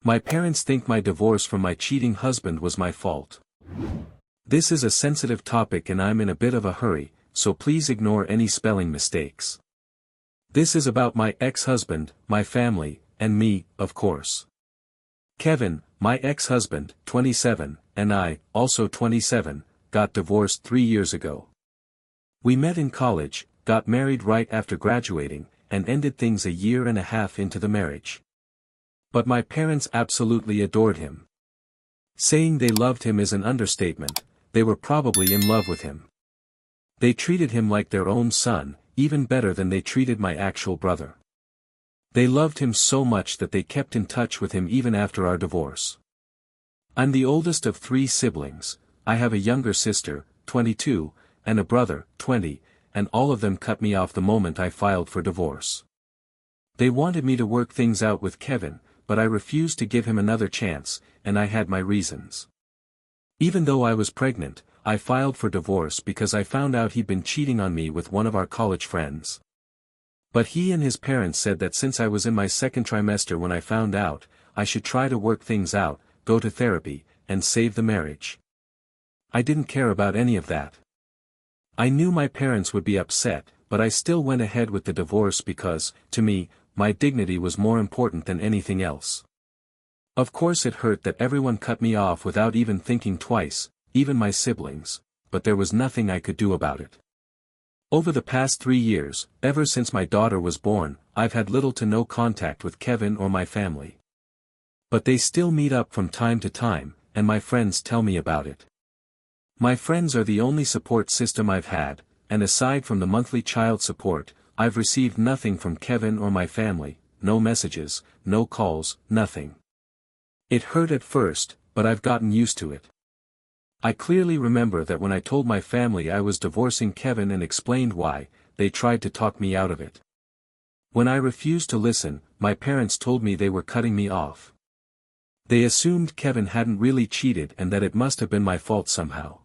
My parents think my divorce from my cheating husband was my fault. This is a sensitive topic and I'm in a bit of a hurry, so please ignore any spelling mistakes. This is about my ex-husband, my family, and me, of course. Kevin, my ex-husband, 27, and I, also 27, got divorced 3 years ago. We met in college, got married right after graduating, and ended things a year and a half into the marriage. But my parents absolutely adored him. Saying they loved him is an understatement, they were probably in love with him. They treated him like their own son, even better than they treated my actual brother. They loved him so much that they kept in touch with him even after our divorce. I'm the oldest of 3 siblings, I have a younger sister, 22, and a brother, 20, and all of them cut me off the moment I filed for divorce. They wanted me to work things out with Kevin, but I refused to give him another chance, and I had my reasons. Even though I was pregnant, I filed for divorce because I found out he'd been cheating on me with one of our college friends. But he and his parents said that since I was in my 2nd trimester when I found out, I should try to work things out, go to therapy, and save the marriage. I didn't care about any of that. I knew my parents would be upset, but I still went ahead with the divorce because, to me, my dignity was more important than anything else. Of course it hurt that everyone cut me off without even thinking twice, even my siblings, but there was nothing I could do about it. Over the past 3 years, ever since my daughter was born, I've had little to no contact with Kevin or my family. But they still meet up from time to time, and my friends tell me about it. My friends are the only support system I've had, and aside from the monthly child support, I've received nothing from Kevin or my family, no messages, no calls, nothing. It hurt at first, but I've gotten used to it. I clearly remember that when I told my family I was divorcing Kevin and explained why, they tried to talk me out of it. When I refused to listen, my parents told me they were cutting me off. They assumed Kevin hadn't really cheated and that it must have been my fault somehow.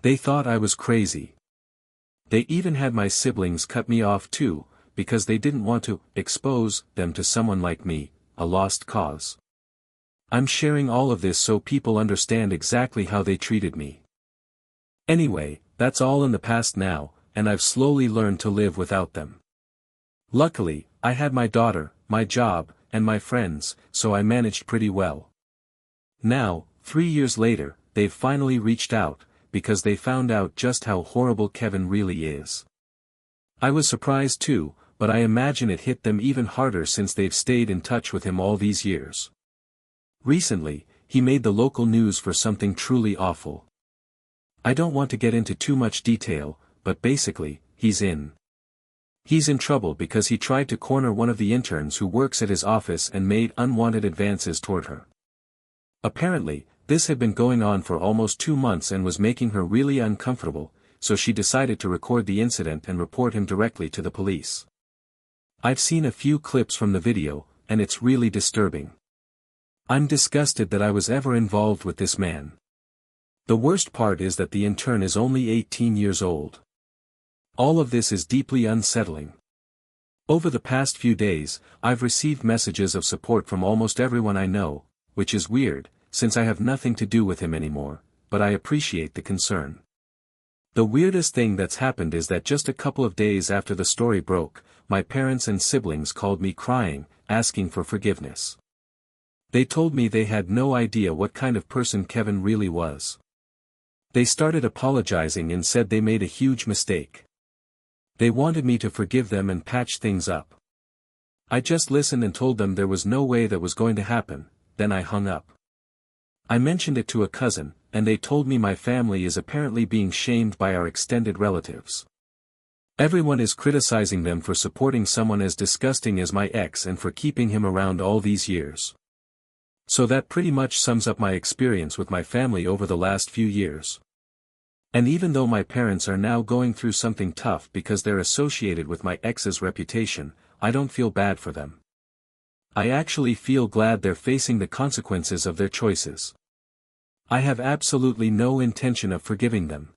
They thought I was crazy. They even had my siblings cut me off too, because they didn't want to expose them to someone like me, a lost cause. I'm sharing all of this so people understand exactly how they treated me. Anyway, that's all in the past now, and I've slowly learned to live without them. Luckily, I had my daughter, my job, and my friends, so I managed pretty well. Now, 3 years later, they've finally reached out, because they found out just how horrible Kevin really is. I was surprised too, but I imagine it hit them even harder since they've stayed in touch with him all these years. Recently, he made the local news for something truly awful. I don't want to get into too much detail, but basically, he's in trouble because he tried to corner one of the interns who works at his office and made unwanted advances toward her. Apparently, this had been going on for almost 2 months and was making her really uncomfortable, so she decided to record the incident and report him directly to the police. I've seen a few clips from the video, and it's really disturbing. I'm disgusted that I was ever involved with this man. The worst part is that the intern is only 18 years old. All of this is deeply unsettling. Over the past few days, I've received messages of support from almost everyone I know, which is weird, since I have nothing to do with him anymore, but I appreciate the concern. The weirdest thing that's happened is that just a couple of days after the story broke, my parents and siblings called me crying, asking for forgiveness. They told me they had no idea what kind of person Kevin really was. They started apologizing and said they made a huge mistake. They wanted me to forgive them and patch things up. I just listened and told them there was no way that was going to happen, then I hung up. I mentioned it to a cousin, and they told me my family is apparently being shamed by our extended relatives. Everyone is criticizing them for supporting someone as disgusting as my ex and for keeping him around all these years. So that pretty much sums up my experience with my family over the last few years. And even though my parents are now going through something tough because they're associated with my ex's reputation, I don't feel bad for them. I actually feel glad they're facing the consequences of their choices. I have absolutely no intention of forgiving them.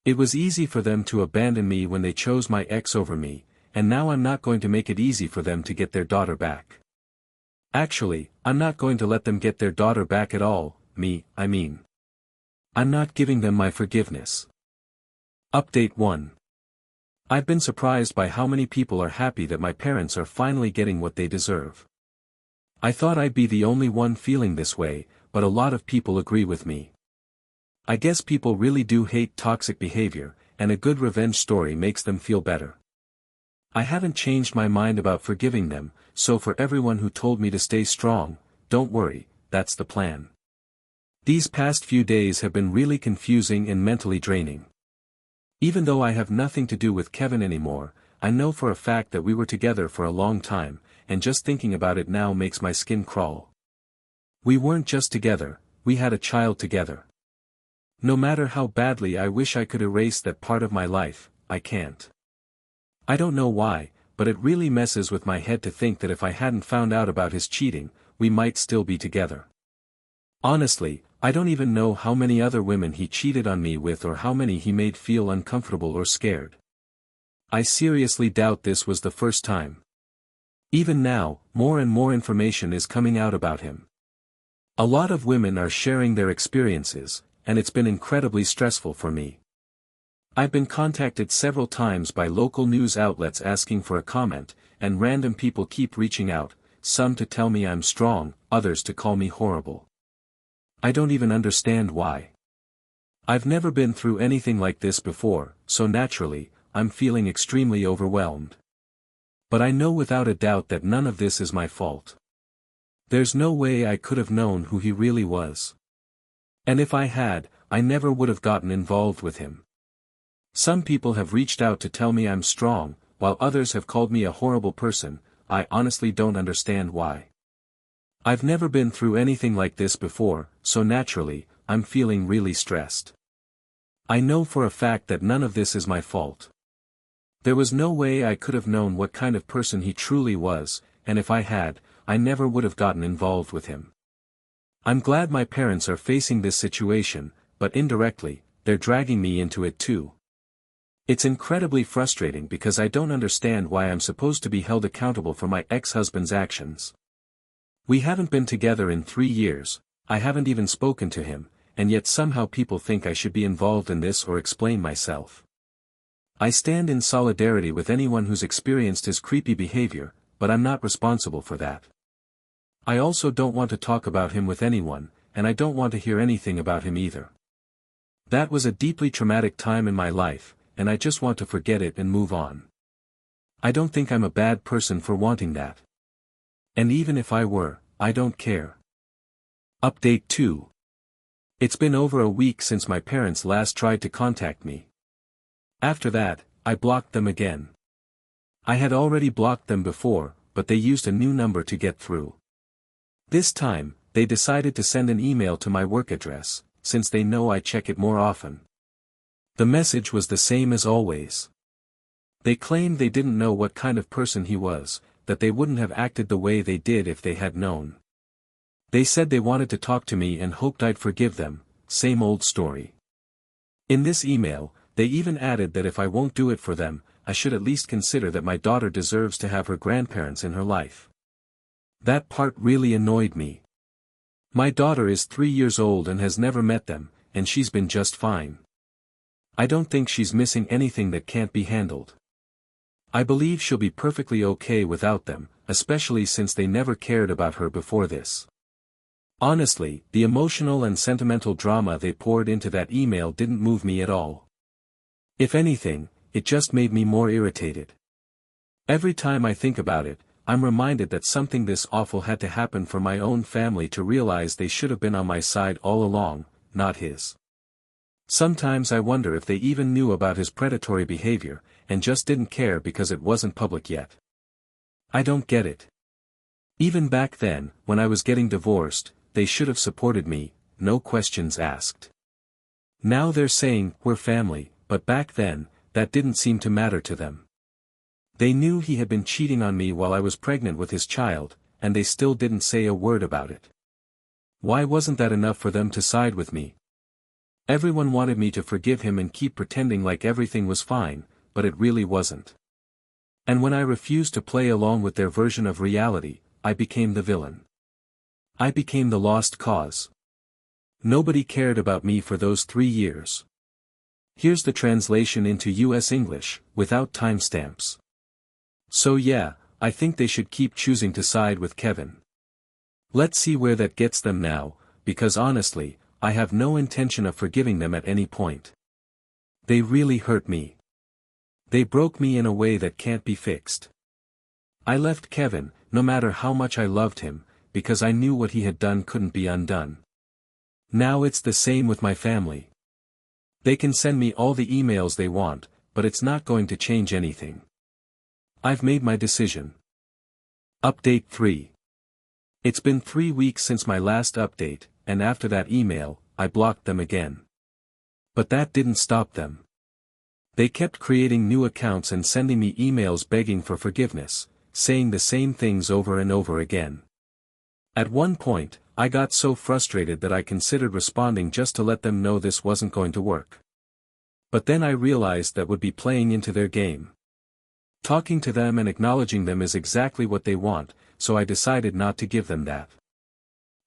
It was easy for them to abandon me when they chose my ex over me, and now I'm not going to make it easy for them to get their daughter back. Actually, I'm not going to let them get their daughter back at all, I mean. I'm not giving them my forgiveness. Update 1. I've been surprised by how many people are happy that my parents are finally getting what they deserve. I thought I'd be the only one feeling this way, but a lot of people agree with me. I guess people really do hate toxic behavior, and a good revenge story makes them feel better. I haven't changed my mind about forgiving them, so for everyone who told me to stay strong, don't worry, that's the plan. These past few days have been really confusing and mentally draining. Even though I have nothing to do with Kevin anymore, I know for a fact that we were together for a long time, and just thinking about it now makes my skin crawl. We weren't just together, we had a child together. No matter how badly I wish I could erase that part of my life, I can't. I don't know why, but it really messes with my head to think that if I hadn't found out about his cheating, we might still be together. Honestly, I don't even know how many other women he cheated on me with or how many he made feel uncomfortable or scared. I seriously doubt this was the first time. Even now, more and more information is coming out about him. A lot of women are sharing their experiences, and it's been incredibly stressful for me. I've been contacted several times by local news outlets asking for a comment, and random people keep reaching out, some to tell me I'm strong, others to call me horrible. I don't even understand why. I've never been through anything like this before, so naturally, I'm feeling extremely overwhelmed. But I know without a doubt that none of this is my fault. There's no way I could have known who he really was. And if I had, I never would have gotten involved with him. Some people have reached out to tell me I'm strong, while others have called me a horrible person. I honestly don't understand why. I've never been through anything like this before, so naturally, I'm feeling really stressed. I know for a fact that none of this is my fault. There was no way I could have known what kind of person he truly was, and if I had, I never would have gotten involved with him. I'm glad my parents are facing this situation, but indirectly, they're dragging me into it too. It's incredibly frustrating because I don't understand why I'm supposed to be held accountable for my ex-husband's actions. We haven't been together in 3 years, I haven't even spoken to him, and yet somehow people think I should be involved in this or explain myself. I stand in solidarity with anyone who's experienced his creepy behavior, but I'm not responsible for that. I also don't want to talk about him with anyone, and I don't want to hear anything about him either. That was a deeply traumatic time in my life, and I just want to forget it and move on. I don't think I'm a bad person for wanting that. And even if I were, I don't care. Update 2. It's been over a week since my parents last tried to contact me. After that, I blocked them again. I had already blocked them before, but they used a new number to get through. This time, they decided to send an email to my work address, since they know I check it more often. The message was the same as always. They claimed they didn't know what kind of person he was, that they wouldn't have acted the way they did if they had known. They said they wanted to talk to me and hoped I'd forgive them, same old story. In this email, they even added that if I won't do it for them, I should at least consider that my daughter deserves to have her grandparents in her life. That part really annoyed me. My daughter is 3 years old and has never met them, and she's been just fine. I don't think she's missing anything that can't be handled. I believe she'll be perfectly okay without them, especially since they never cared about her before this. Honestly, the emotional and sentimental drama they poured into that email didn't move me at all. If anything, it just made me more irritated. Every time I think about it, I'm reminded that something this awful had to happen for my own family to realize they should have been on my side all along, not his. Sometimes I wonder if they even knew about his predatory behavior, and just didn't care because it wasn't public yet. I don't get it. Even back then, when I was getting divorced, they should have supported me, no questions asked. Now they're saying, we're family, but back then, that didn't seem to matter to them. They knew he had been cheating on me while I was pregnant with his child, and they still didn't say a word about it. Why wasn't that enough for them to side with me? Everyone wanted me to forgive him and keep pretending like everything was fine, but it really wasn't. And when I refused to play along with their version of reality, I became the villain. I became the lost cause. Nobody cared about me for those 3 years. Here's the translation into US English, without timestamps. So yeah, I think they should keep choosing to side with Kevin. Let's see where that gets them now, because honestly, I have no intention of forgiving them at any point. They really hurt me. They broke me in a way that can't be fixed. I left Kevin, no matter how much I loved him, because I knew what he had done couldn't be undone. Now it's the same with my family. They can send me all the emails they want, but it's not going to change anything. I've made my decision. Update 3. It's been 3 weeks since my last update, and after that email, I blocked them again. But that didn't stop them. They kept creating new accounts and sending me emails begging for forgiveness, saying the same things over and over again. At one point, I got so frustrated that I considered responding just to let them know this wasn't going to work. But then I realized that would be playing into their game. Talking to them and acknowledging them is exactly what they want, so I decided not to give them that.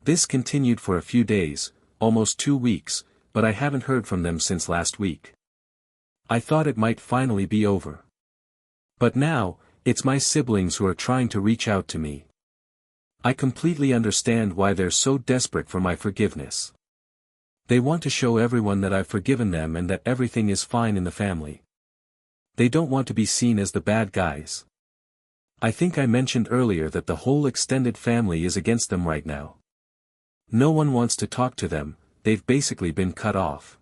This continued for a few days, almost 2 weeks, but I haven't heard from them since last week. I thought it might finally be over. But now, it's my siblings who are trying to reach out to me. I completely understand why they're so desperate for my forgiveness. They want to show everyone that I've forgiven them and that everything is fine in the family. They don't want to be seen as the bad guys. I think I mentioned earlier that the whole extended family is against them right now. No one wants to talk to them, they've basically been cut off.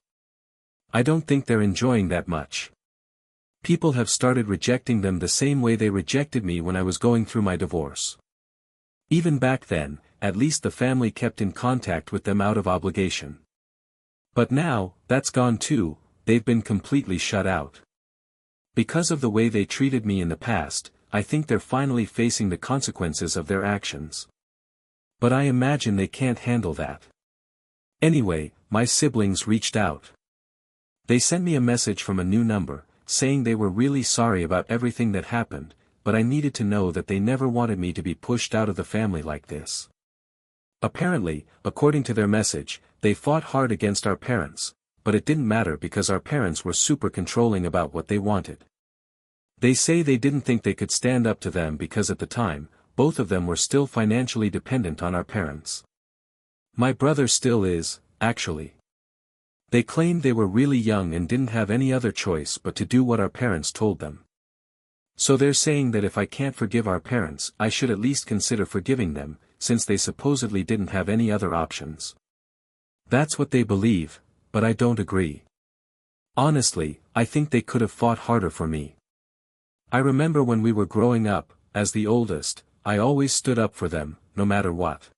I don't think they're enjoying that much. People have started rejecting them the same way they rejected me when I was going through my divorce. Even back then, at least the family kept in contact with them out of obligation. But now, that's gone too, they've been completely shut out. Because of the way they treated me in the past, I think they're finally facing the consequences of their actions. But I imagine they can't handle that. Anyway, my siblings reached out. They sent me a message from a new number, saying they were really sorry about everything that happened, but I needed to know that they never wanted me to be pushed out of the family like this. Apparently, according to their message, they fought hard against our parents, but it didn't matter because our parents were super controlling about what they wanted. They say they didn't think they could stand up to them because at the time, both of them were still financially dependent on our parents. My brother still is, actually. They claimed they were really young and didn't have any other choice but to do what our parents told them. So they're saying that if I can't forgive our parents, I should at least consider forgiving them, since they supposedly didn't have any other options. That's what they believe, but I don't agree. Honestly, I think they could have fought harder for me. I remember when we were growing up, as the oldest, I always stood up for them, no matter what.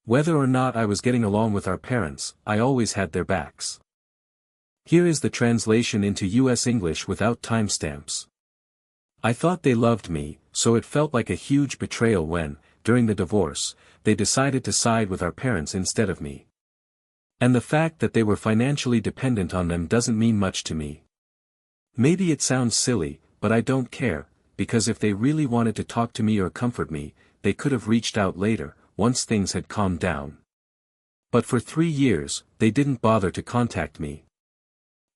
Whether or not I was getting along with our parents, I always had their backs. Here is the translation into US English without timestamps. I thought they loved me, so it felt like a huge betrayal when, during the divorce, they decided to side with our parents instead of me. And the fact that they were financially dependent on them doesn't mean much to me. Maybe it sounds silly, but I don't care, because if they really wanted to talk to me or comfort me, they could have reached out later, once things had calmed down. But for 3 years, they didn't bother to contact me.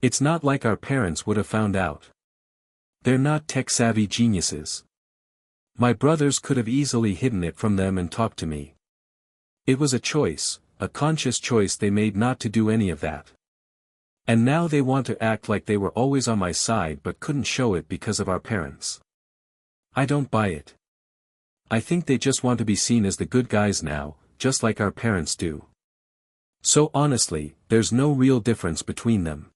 It's not like our parents would have found out. They're not tech-savvy geniuses. My brothers could have easily hidden it from them and talked to me. It was a choice, a conscious choice they made not to do any of that. And now they want to act like they were always on my side but couldn't show it because of our parents. I don't buy it. I think they just want to be seen as the good guys now, just like our parents do. So honestly, there's no real difference between them.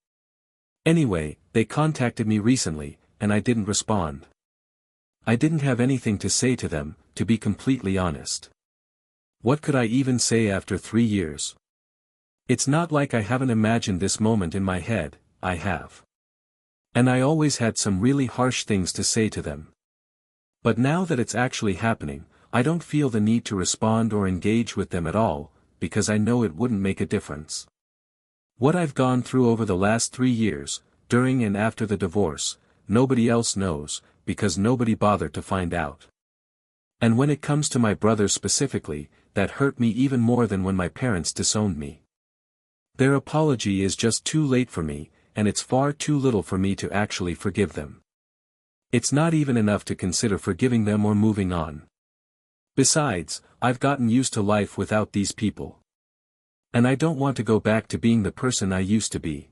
Anyway, they contacted me recently, and I didn't respond. I didn't have anything to say to them, to be completely honest. What could I even say after 3 years? It's not like I haven't imagined this moment in my head, I have. And I always had some really harsh things to say to them. But now that it's actually happening, I don't feel the need to respond or engage with them at all, because I know it wouldn't make a difference. What I've gone through over the last 3 years, during and after the divorce, nobody else knows, because nobody bothered to find out. And when it comes to my brother specifically, that hurt me even more than when my parents disowned me. Their apology is just too late for me, and it's far too little for me to actually forgive them. It's not even enough to consider forgiving them or moving on. Besides, I've gotten used to life without these people. And I don't want to go back to being the person I used to be.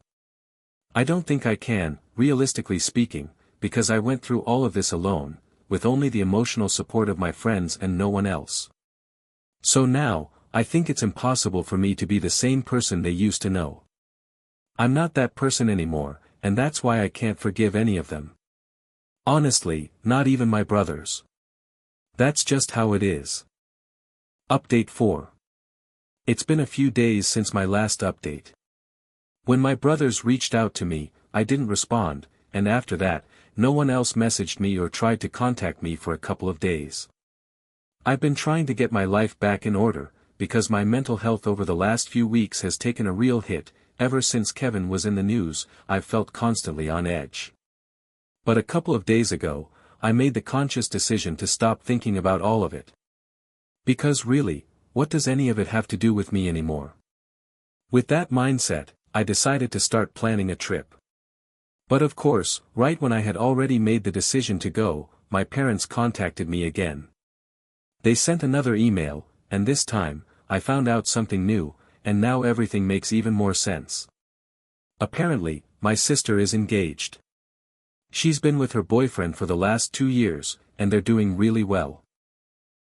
I don't think I can, realistically speaking, because I went through all of this alone, with only the emotional support of my friends and no one else. So now, I think it's impossible for me to be the same person they used to know. I'm not that person anymore, and that's why I can't forgive any of them. Honestly, not even my brothers. That's just how it is. Update 4. It's been a few days since my last update. When my brothers reached out to me, I didn't respond, and after that, no one else messaged me or tried to contact me for a couple of days. I've been trying to get my life back in order, because my mental health over the last few weeks has taken a real hit. Ever since Kevin was in the news, I've felt constantly on edge. But a couple of days ago, I made the conscious decision to stop thinking about all of it. Because really, what does any of it have to do with me anymore? With that mindset, I decided to start planning a trip. But of course, right when I had already made the decision to go, my parents contacted me again. They sent another email, and this time, I found out something new, and now everything makes even more sense. Apparently, my sister is engaged. She's been with her boyfriend for the last 2 years, and they're doing really well.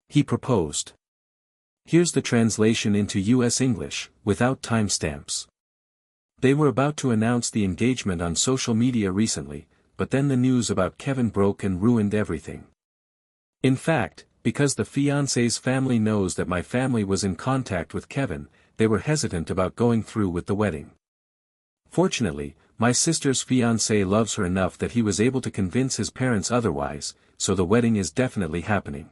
He proposed. Here's the translation into US English, without timestamps. They were about to announce the engagement on social media recently, but then the news about Kevin broke and ruined everything. In fact, because the fiancé's family knows that my family was in contact with Kevin, they were hesitant about going through with the wedding. Fortunately, my sister's fiancé loves her enough that he was able to convince his parents otherwise, so the wedding is definitely happening.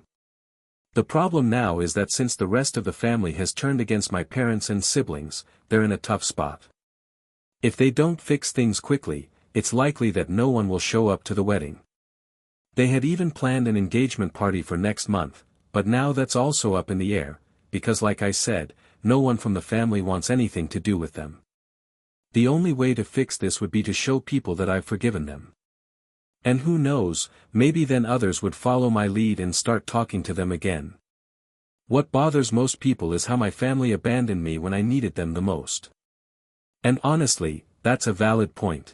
The problem now is that since the rest of the family has turned against my parents and siblings, they're in a tough spot. If they don't fix things quickly, it's likely that no one will show up to the wedding. They had even planned an engagement party for next month, but now that's also up in the air, because like I said, no one from the family wants anything to do with them. The only way to fix this would be to show people that I've forgiven them. And who knows, maybe then others would follow my lead and start talking to them again. What bothers most people is how my family abandoned me when I needed them the most. And honestly, that's a valid point.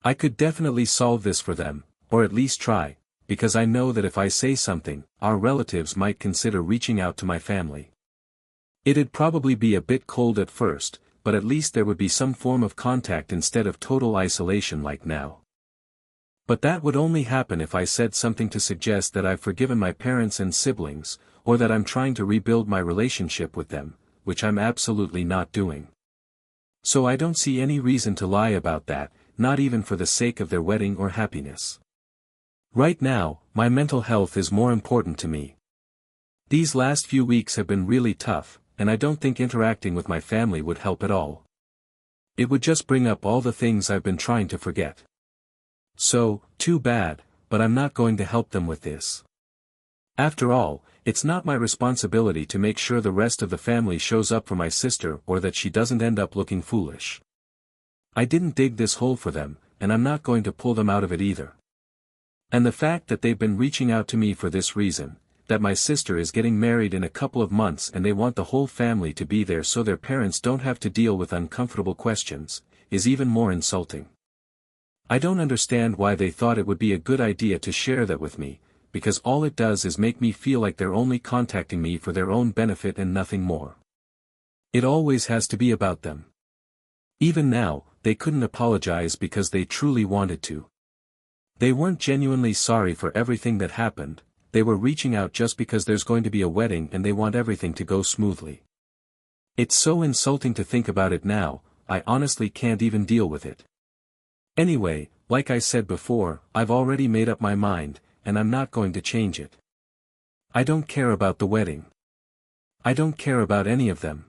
I could definitely solve this for them, or at least try, because I know that if I say something, our relatives might consider reaching out to my family. It'd probably be a bit cold at first, but at least there would be some form of contact instead of total isolation like now. But that would only happen if I said something to suggest that I've forgiven my parents and siblings, or that I'm trying to rebuild my relationship with them, which I'm absolutely not doing. So I don't see any reason to lie about that, not even for the sake of their wedding or happiness. Right now, my mental health is more important to me. These last few weeks have been really tough, and I don't think interacting with my family would help at all. It would just bring up all the things I've been trying to forget. So, too bad, but I'm not going to help them with this. After all, it's not my responsibility to make sure the rest of the family shows up for my sister or that she doesn't end up looking foolish. I didn't dig this hole for them, and I'm not going to pull them out of it either. And the fact that they've been reaching out to me for this reason, that my sister is getting married in a couple of months and they want the whole family to be there so their parents don't have to deal with uncomfortable questions, is even more insulting. I don't understand why they thought it would be a good idea to share that with me, because all it does is make me feel like they're only contacting me for their own benefit and nothing more. It always has to be about them. Even now, they couldn't apologize because they truly wanted to. They weren't genuinely sorry for everything that happened, they were reaching out just because there's going to be a wedding and they want everything to go smoothly. It's so insulting to think about it now, I honestly can't even deal with it. Anyway, like I said before, I've already made up my mind, and I'm not going to change it. I don't care about the wedding. I don't care about any of them.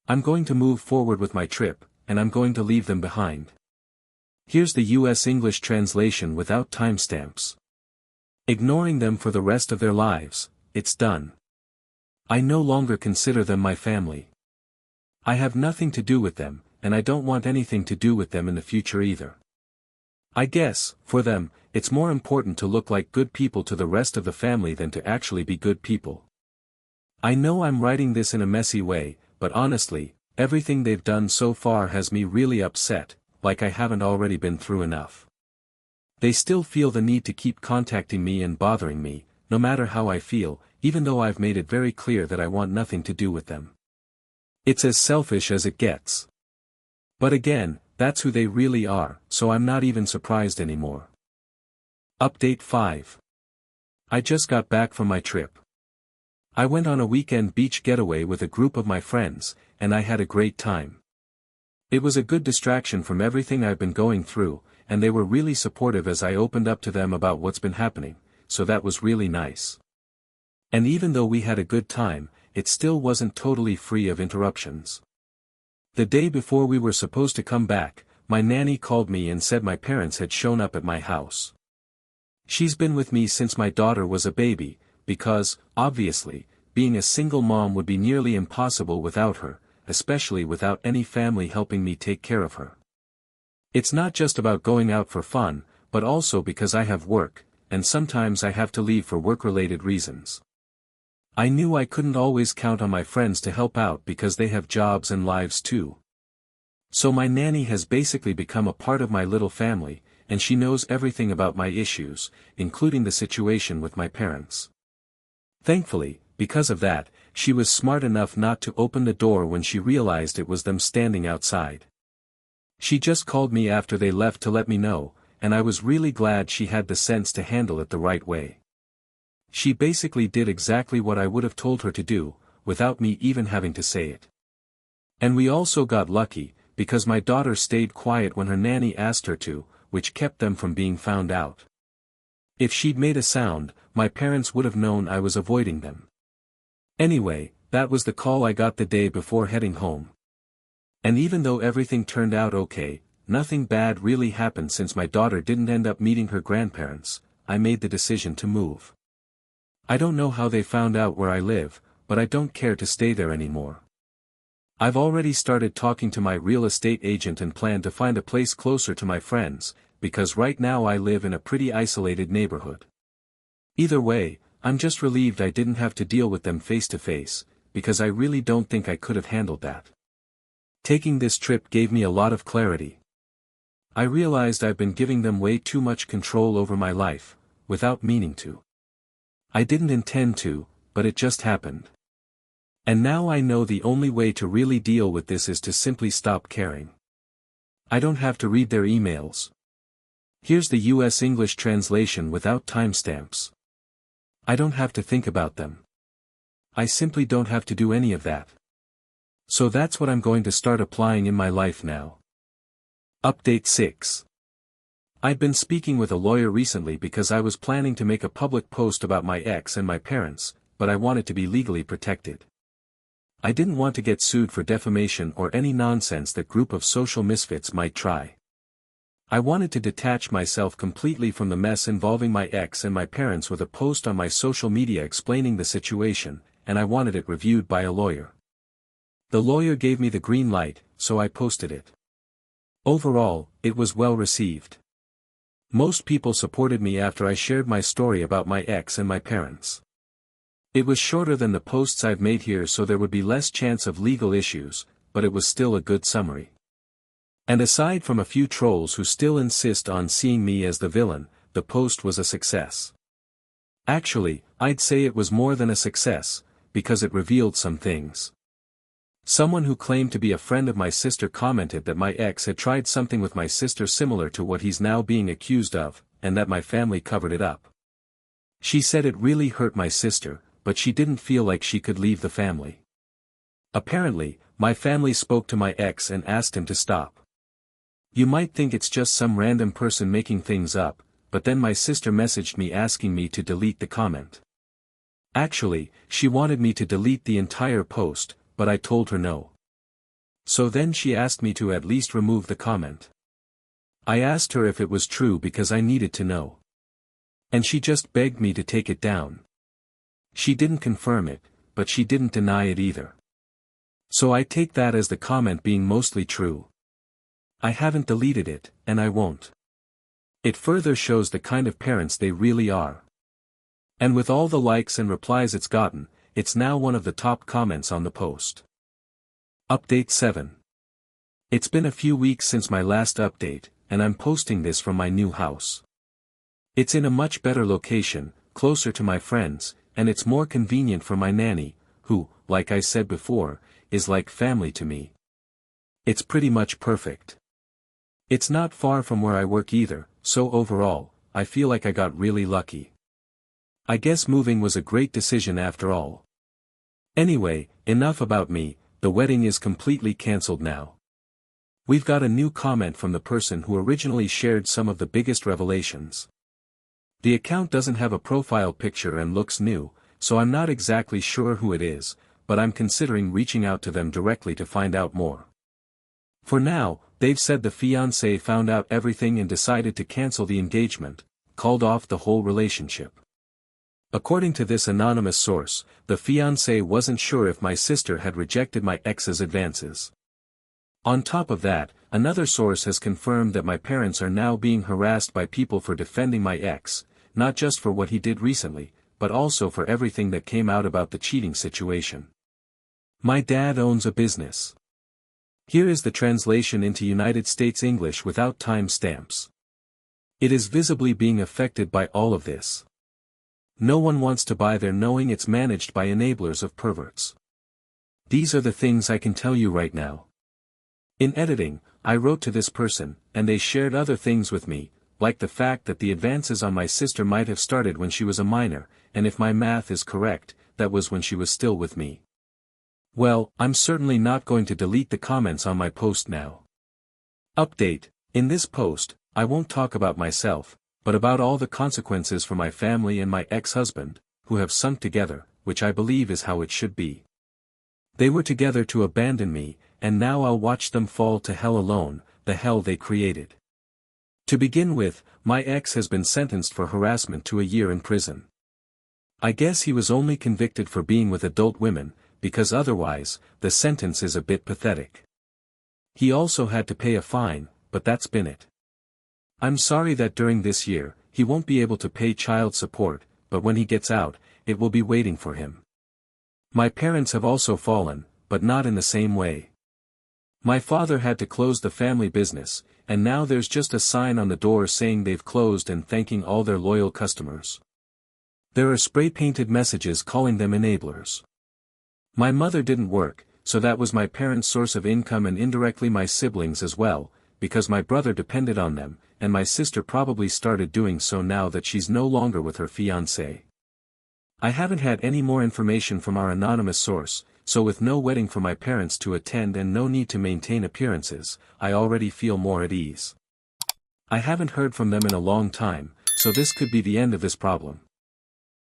I'm going to move forward with my trip, and I'm going to leave them behind. Here's the US English translation without timestamps. Ignoring them for the rest of their lives, it's done. I no longer consider them my family. I have nothing to do with them, and I don't want anything to do with them in the future either. I guess, for them, it's more important to look like good people to the rest of the family than to actually be good people. I know I'm writing this in a messy way, but honestly, everything they've done so far has me really upset, like I haven't already been through enough. They still feel the need to keep contacting me and bothering me, no matter how I feel, even though I've made it very clear that I want nothing to do with them. It's as selfish as it gets. But again, that's who they really are, so I'm not even surprised anymore. Update 5. I just got back from my trip. I went on a weekend beach getaway with a group of my friends, and I had a great time. It was a good distraction from everything I've been going through, and they were really supportive as I opened up to them about what's been happening, so that was really nice. And even though we had a good time, it still wasn't totally free of interruptions. The day before we were supposed to come back, my nanny called me and said my parents had shown up at my house. She's been with me since my daughter was a baby, because, obviously, being a single mom would be nearly impossible without her, especially without any family helping me take care of her. It's not just about going out for fun, but also because I have work, and sometimes I have to leave for work-related reasons. I knew I couldn't always count on my friends to help out because they have jobs and lives too. So my nanny has basically become a part of my little family, and she knows everything about my issues, including the situation with my parents. Thankfully, because of that, she was smart enough not to open the door when she realized it was them standing outside. She just called me after they left to let me know, and I was really glad she had the sense to handle it the right way. She basically did exactly what I would have told her to do, without me even having to say it. And we also got lucky, because my daughter stayed quiet when her nanny asked her to, which kept them from being found out. If she'd made a sound, my parents would have known I was avoiding them. Anyway, that was the call I got the day before heading home. And even though everything turned out okay, nothing bad really happened since my daughter didn't end up meeting her grandparents. I made the decision to move. I don't know how they found out where I live, but I don't care to stay there anymore. I've already started talking to my real estate agent and plan to find a place closer to my friends, because right now I live in a pretty isolated neighborhood. Either way, I'm just relieved I didn't have to deal with them face to face, because I really don't think I could have handled that. Taking this trip gave me a lot of clarity. I realized I've been giving them way too much control over my life, without meaning to. I didn't intend to, but it just happened. And now I know the only way to really deal with this is to simply stop caring. I don't have to read their emails. Here's the US English translation without timestamps. I don't have to think about them. I simply don't have to do any of that. So that's what I'm going to start applying in my life now. Update 6. I've been speaking with a lawyer recently because I was planning to make a public post about my ex and my parents, but I wanted to be legally protected. I didn't want to get sued for defamation or any nonsense that group of social misfits might try. I wanted to detach myself completely from the mess involving my ex and my parents with a post on my social media explaining the situation, and I wanted it reviewed by a lawyer. The lawyer gave me the green light, so I posted it. Overall, it was well received. Most people supported me after I shared my story about my ex and my parents. It was shorter than the posts I've made here, so there would be less chance of legal issues, but it was still a good summary. And aside from a few trolls who still insist on seeing me as the villain, the post was a success. Actually, I'd say it was more than a success, because it revealed some things. Someone who claimed to be a friend of my sister commented that my ex had tried something with my sister similar to what he's now being accused of, and that my family covered it up. She said it really hurt my sister, but she didn't feel like she could leave the family. Apparently, my family spoke to my ex and asked him to stop. You might think it's just some random person making things up, but then my sister messaged me asking me to delete the comment. Actually, she wanted me to delete the entire post, but I told her no. So then she asked me to at least remove the comment. I asked her if it was true because I needed to know. And she just begged me to take it down. She didn't confirm it, but she didn't deny it either. So I take that as the comment being mostly true. I haven't deleted it, and I won't. It further shows the kind of parents they really are. And with all the likes and replies it's gotten, it's now one of the top comments on the post. Update 7. It's been a few weeks since my last update, and I'm posting this from my new house. It's in a much better location, closer to my friends, and it's more convenient for my nanny, who, like I said before, is like family to me. It's pretty much perfect. It's not far from where I work either, so overall, I feel like I got really lucky. I guess moving was a great decision after all. Anyway, enough about me, the wedding is completely cancelled now. We've got a new comment from the person who originally shared some of the biggest revelations. The account doesn't have a profile picture and looks new, so I'm not exactly sure who it is, but I'm considering reaching out to them directly to find out more. For now, they've said the fiancé found out everything and decided to cancel the engagement, called off the whole relationship. According to this anonymous source, the fiancé wasn't sure if my sister had rejected my ex's advances. On top of that, another source has confirmed that my parents are now being harassed by people for defending my ex, not just for what he did recently, but also for everything that came out about the cheating situation. My dad owns a business. Here is the translation into United States English without time stamps. It is visibly being affected by all of this. No one wants to buy there knowing it's managed by enablers of perverts. These are the things I can tell you right now. In editing, I wrote to this person, and they shared other things with me, like the fact that the advances on my sister might have started when she was a minor, and if my math is correct, that was when she was still with me. Well, I'm certainly not going to delete the comments on my post now. Update: in this post, I won't talk about myself, but about all the consequences for my family and my ex-husband, who have sunk together, which I believe is how it should be. They were together to abandon me, and now I'll watch them fall to hell alone, the hell they created. To begin with, my ex has been sentenced for harassment to a year in prison. I guess he was only convicted for being with adult women, because otherwise, the sentence is a bit pathetic. He also had to pay a fine, but that's been it. I'm sorry that during this year, he won't be able to pay child support, but when he gets out, it will be waiting for him. My parents have also fallen, but not in the same way. My father had to close the family business, and now there's just a sign on the door saying they've closed and thanking all their loyal customers. There are spray-painted messages calling them enablers. My mother didn't work, so that was my parents' source of income and indirectly my siblings as well, because my brother depended on them, and my sister probably started doing so now that she's no longer with her fiancé. I haven't had any more information from our anonymous source, so with no wedding for my parents to attend and no need to maintain appearances, I already feel more at ease. I haven't heard from them in a long time, so this could be the end of this problem.